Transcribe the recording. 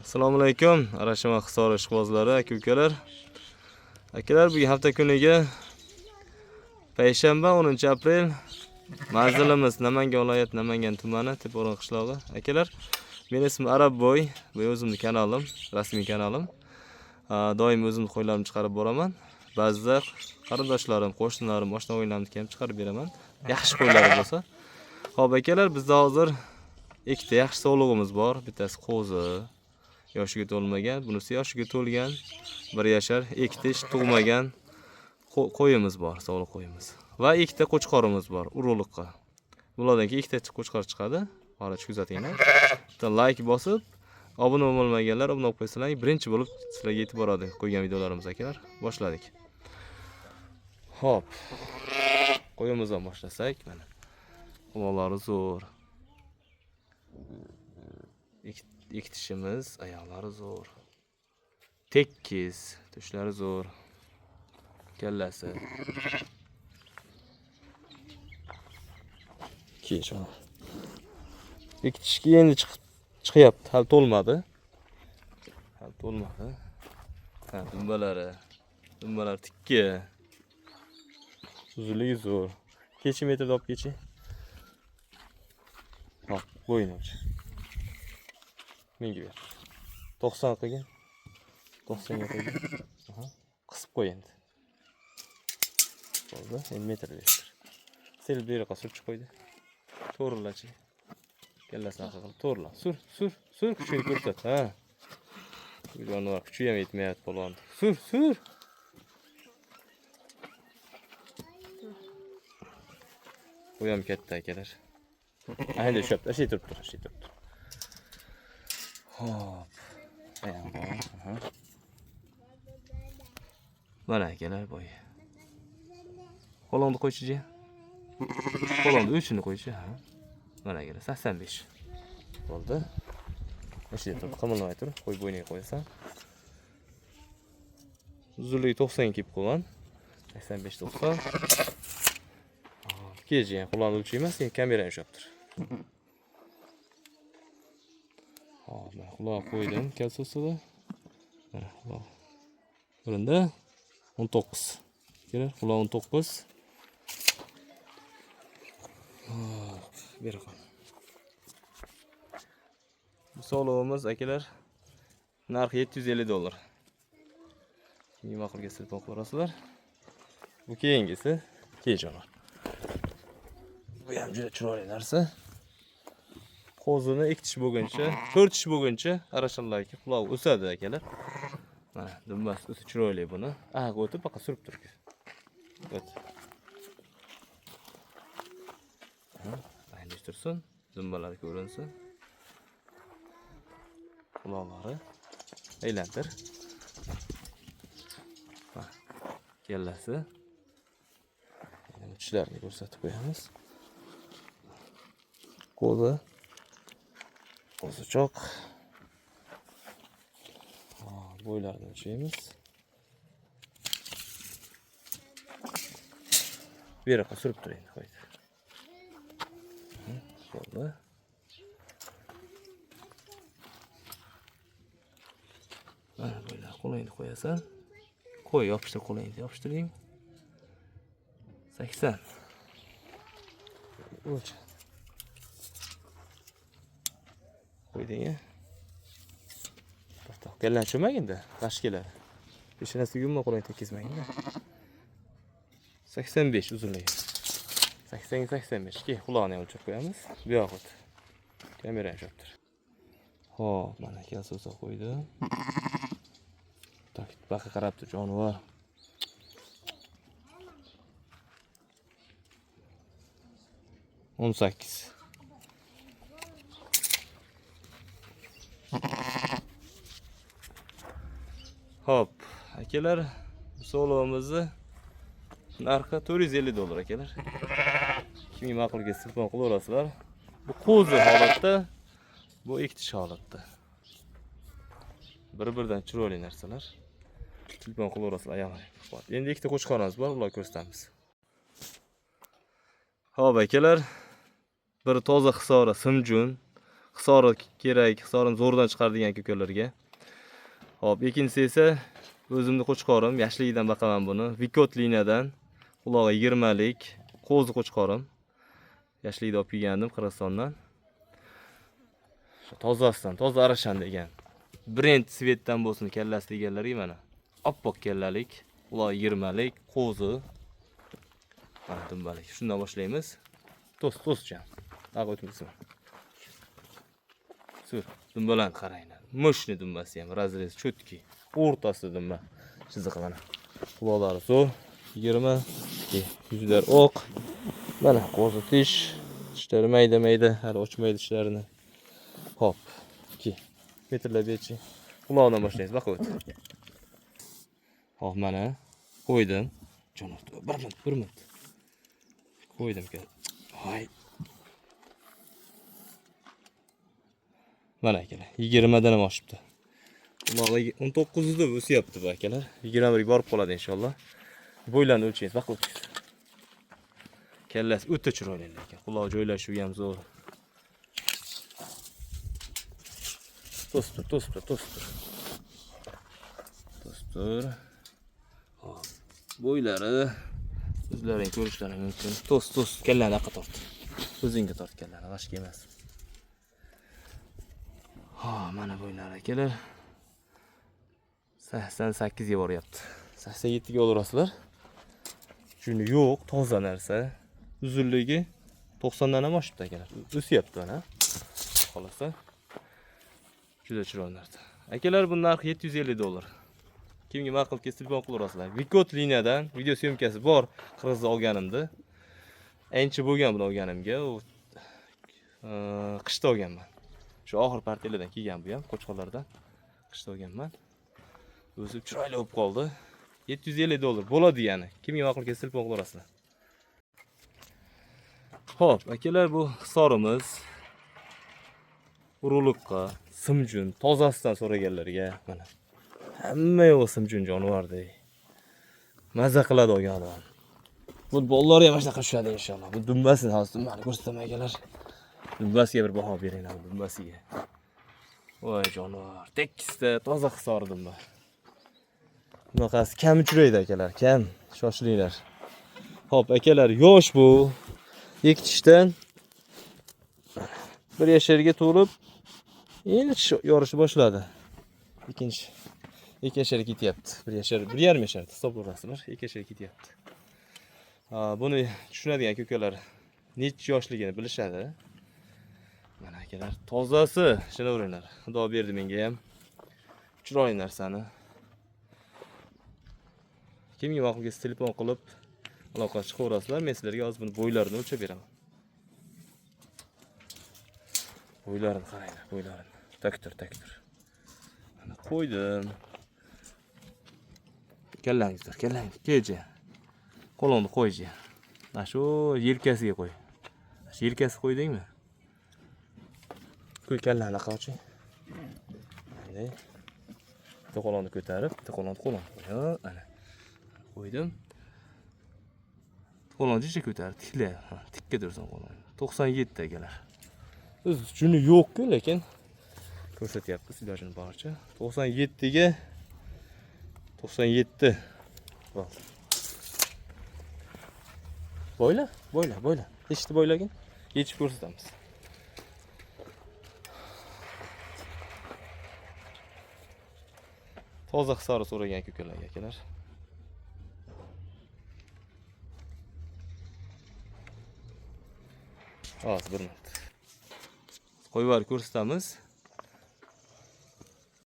Assalomu alaykum, Arashima Hisor ishqibozlari, aka-ukalar. Akalar, bugun hafta kuniga payshanba 10 aprel manzilimiz Namangan viloyati Namangan tumani Teporon qishlog'i. Akalar, mening ismim Arabboy, bu o'zimning kanalim, rasmiy kanalim. Doim o'zim qo'ylarimni chiqarib boraman. Ba'zida qarindoshlarim, qo'shnilarim, oshna o'yinlarimni ham chiqarib beraman. Yaxshi qo'ylar bo'lsa. Xo'p, akalar, bizda hozir ikkita yaxshi sog'lig'imiz bor. Bittasi qo'zi, yoshiga to'lmagan, bunisi yoshiga to'lgan, 1 yashar, ikkita tug'magan qo'yimiz bor, sog'liq qo'yimiz. Va ikkita qo'chqorimiz bor, urug'liqqa. Bulardan keyin ikkita qo'chqor chiqadi. Hozir kuzatinglar. Bitta like bosib, obuna bo'lmaganlar obuna bo'lib qo'ysalar, birinchi bo'lib sizlarga yetib boradi qo'ygan videolarimiz akalar. Boshladik. Hop. Qo'yimizdan boshlasak, mana. Quloqlari zo'r. Ikki tishimiz, oyoqlari zo'r. Tekis, tushlari zo'r. Kallasi. Keyin ikki tishki endi chiqyapti, hali to'lmadi. Ha, dumbalar tikka. Uzunligi zo'r. Kechi metrda olib kechi. Hop, qo'yinglar. Menga ber. 90 qilgan. 90 ga qo'ygan. Qisib qo'y endi. Bo'ldi, endi metr berishdir. Sel beri qasib qo'ydi. To'g'rilachi. Kallasini qilib to'g'rila. Sur, kuchini ko'rsat, ha. Bu jonivor kuchi ham yetmayapti polvon. Sur. Bu ham katta akalar. Ayni shopda shay turibdi. Hop. Mana akalar boy. Qo'lingni qo'ychi. Qo'lingni o'chini qo'ychi, ha. Mana akalar 85. Bo'ldi. Shay turib, qimilmay tur, qo'y bo'yniga qo'yasan. Uzunligi 90 kelib qolgan. 85-90. Keji, qo'lingni o'lchaymiz, sen kamerani ushlab tur. Hop, mana quloq qo'ydim kalsosida. Mana quloq. Birində 19. Kelar, quloq 19. Hop, beraman. Bu sog'lig'imiz akalar narxi $750. Kimga ma'qul kelsa telefon qilasizlar. Bu keyingisi kejon. Bu ham juda chiroyli narsa. Qo'zini 2 tish bo'lguncha, 4 tish bo'lguncha arashallarga quloq o'sadi akalar. Mana dumbasi o'ta chiroyli buni. O'tib faqat surib turibdi. O't. Ayni tursin, dumbalar ko'rinsin. Quloqlari aylantir. Kallasi. Tishlarini ko'rsatib qo'yamiz. Qo'zichoq. Bo'ylarini o'lchaymiz. Bu yerga surib turing, qo'ydi. Bo'ldi. Mana bo'ylar qo'lingni qo'yasan. Qo'y, yopishtir qo'lingni, yopishtiring. 80. O'lch. Qo'yding-a? To'xta. Kellan cho'magin-da, g'ash keladi. Peshanasiga yumma qo'lingni tekizmagin-da. 85 uzunligi. 80-85. Ke, quloqni o'lchab qo'yamiz. Bu yoqqa. Kamerani ushlab tur. Xo'p, mana kalsosa qo'ydi. Baqa qarab tur, jonivor. $18. Hop, akalar, sog'lig'imizni narxi $450 akalar. Kimga ma'qul kelsa telefon qilaverasizlar. Bu qo'zi holatda, bu ikki tish holatda. Bir-biridan chiroyli narsalar. Telefon qilaverasizlar, ayamay. Endi ikkita qo'chqorimiz bor, ularni ko'rsatamiz. Xo'p akalar, bir toza Hisor Simjun hisori kerak, hisorini zo'rdan chiqaradigan ko'kalarga. Hop, ikkinchisi esa o'zimni qo'chqorim, yoshligidan baqaman buni. Vikot liniyadan, qulog'i 20 lik qo'zi qo'chqorim. Yoshligida olib kelgandim Qirg'izistondan. Tozasidan, toza arashan degan. Brend svetdan bo'lsin kallasi deganlarga mana. Oppoq kallalik, qulog'i 20 lik qo'zi. Mana dumbalik. Shundan boshlaymiz. To'sjan. Aq o'tmaysan. Sur, dumbalarni qaranglar. Moshni dumbasi ham, razrez cho'tki. O'rtasida dumba. Chiziq mana. Quloqlari zo'r, 20, yuzlar oq. Mana qo'zi tish, tishlari mayda-mayda, hali ochmaydi tishlarini. Hop, 2 metrlab yechi. Quloqdan boshlaymiz, baqa o't. Hop, mana qo'ydim. Jonot, bir minut. Qo'ydim kel. Hay. Mana akalar, 20 dan ham oshibdi. Qulog'i 19 da o'syapti bu akalar. 21 ga borib qoladi inshaalloh. Bo'ylarni o'lchaymiz, baqa o't. Kallasi o'ta chiroyli lekin, quloq joylashuvi ham zo'r. To'stur. Hop. Bo'ylari o'zlaring ko'rishlaring mumkin. To's, kallani aqqa tort. O'zingga tort kallani, g'ashga emas. Ha, mana bo'ylari akalar. 88 ga boryapti. 87 ga olarasizlar. Shuni yo'q, toza narsa. Uzunligi 90 dan ham oshibdi akalar. O'syapti mana. Xolasa. Juda chiroyli narsa. Akalar, bu narxi $750. Kimga ma'qul kelsa telefon qilaverasizlar. Vikot liniyadan video syomkasi bor. Qirg'izda olganimda. Ancha bo'lgan buni olganimga. U qishda olganman. Shu oxir partiyalardan kelgan bu ham, qo'chqorlardan. Qishda olganman. O'zi chiroyli bo'lib qoldi. $750 bo'ladi yani. Kimga ma'qul kelsa telefon qilaverasizlar. Xo'p, akalar, bu hisorimiz. Urug'liqqa, simjun, tozasidan so'raganlarga mana. Hamma yo'q simjun jonivorday. Maza qiladi olgan odam. Bu bolalar ham shunaqa tushadi inshaalloh. Bu dumbasini hozir dumbani ko'rsataman akalar. Dumbasiga bir baho beringlar, dumbasiga. Voy jonivor, tekisda toza hisori dumba. Bunaqasi kam uchraydi akalar, kam. Shoshilinglar. Xo'p, akalar, yosh bu. Yekitishdan 1 yasharga to'lib endi yorishni boshladi. Ikkinchi 2 yashar ketyapti. 1 yashar, 1,5 yashar hisoblarasizlar. 2 yashar ketyapti. Buni tushunadigan ko'kalar necha yoshligini bilishadi. Mana akalar, tozasi, tushunavringlar. Xudo berdi menga ham. Chiroyli narsani. Kimga ma'qul kelsa telefon qilib aloqa chiqaverasizlar. Men sizlarga hozir buni bo'ylarini o'lchab beraman. Bo'ylarini qaranglar, bo'ylarini. Taktir. Mana qo'ydim. Kallangizlar, keja. Qo'lingni qo'yji. Mana shu yelkasiga qo'y. Shu yelkasiga qo'ydingmi? Qo'y kallani qo'ychi. Mana. Bitta qo'lingni ko'tarib, bitta qo'lingni qo'y. Ana. Qo'ydim. Qo'lingni jicha ko'tarib, tikla. Tikka tursin qo'lingni. 97 akalar. Biz shuni yo'q-ku, lekin ko'rsatyapmiz ilojini boricha. 97 ga 97. Bo'ldi. Bo'yla. Eshitib bo'ylagin. Yechib ko'rsatamiz. Toza hisori so'ragan ko'kalarga akalar. Hozir bir minut. Qo'yib ko'rsatamiz.